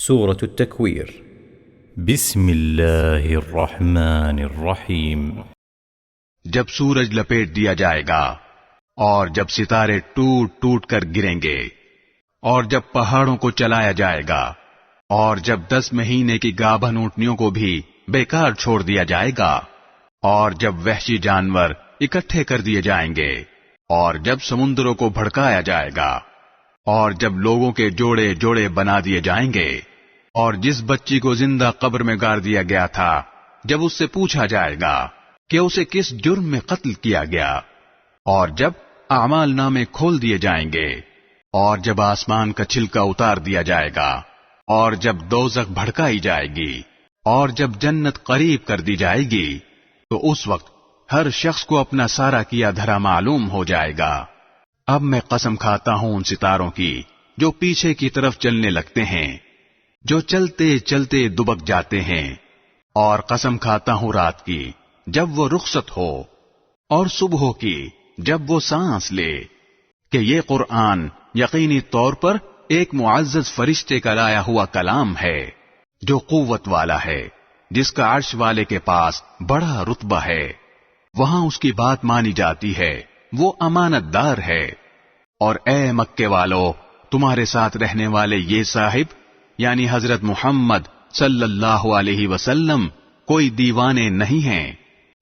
سورة التكوير بسم اللہ الرحمن الرحیم جب سورج لپیٹ دیا جائے گا اور جب ستارے ٹوٹ ٹوٹ کر گریں گے اور جب پہاڑوں کو چلایا جائے گا اور جب 10 مہینے کی گابھن اونٹنیوں کو بھی بیکار چھوڑ دیا جائے گا اور جب وحشی جانور اکٹھے کر دیے جائیں گے اور جب سمندروں کو بھڑکایا جائے گا اور جب لوگوں کے جوڑے جوڑے بنا دیے جائیں گے اور جس بچی کو زندہ قبر میں گاڑ دیا گیا تھا جب اس سے پوچھا جائے گا کہ اسے کس جرم میں قتل کیا گیا اور جب اعمال نامے کھول دیے جائیں گے اور جب آسمان کا چھلکا اتار دیا جائے گا اور جب دوزخ بھڑکائی جائے گی اور جب جنت قریب کر دی جائے گی تو اس وقت ہر شخص کو اپنا سارا کیا دھرا معلوم ہو جائے گا۔ اب میں قسم کھاتا ہوں ان ستاروں کی جو پیچھے کی طرف چلنے لگتے ہیں، جو چلتے چلتے دبک جاتے ہیں، اور قسم کھاتا ہوں رات کی جب وہ رخصت ہو اور صبح کی جب وہ سانس لے، کہ یہ قرآن یقینی طور پر ایک معزز فرشتے کا لایا ہوا کلام ہے جو قوت والا ہے، جس کا عرش والے کے پاس بڑا رتبہ ہے، وہاں اس کی بات مانی جاتی ہے، وہ امانت دار ہے۔ اور اے مکے والو، تمہارے ساتھ رہنے والے یہ صاحب یعنی حضرت محمد صلی اللہ علیہ وسلم کوئی دیوانے نہیں ہیں،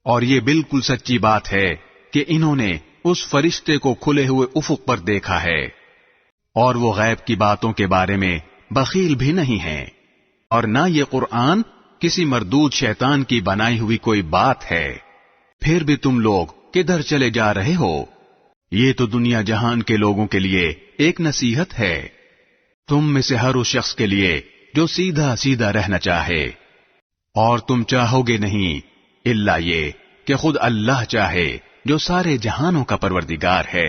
اور یہ بالکل سچی بات ہے کہ انہوں نے اس فرشتے کو کھلے ہوئے افق پر دیکھا ہے، اور وہ غیب کی باتوں کے بارے میں بخیل بھی نہیں ہیں، اور نہ یہ قرآن کسی مردود شیطان کی بنائی ہوئی کوئی بات ہے۔ پھر بھی تم لوگ کدھر چلے جا رہے ہو؟ یہ تو دنیا جہان کے لوگوں کے لیے ایک نصیحت ہے، تم میں سے ہر اس شخص کے لیے جو سیدھا سیدھا رہنا چاہے، اور تم چاہو گے نہیں الا یہ کہ خود اللہ چاہے جو سارے جہانوں کا پروردگار ہے۔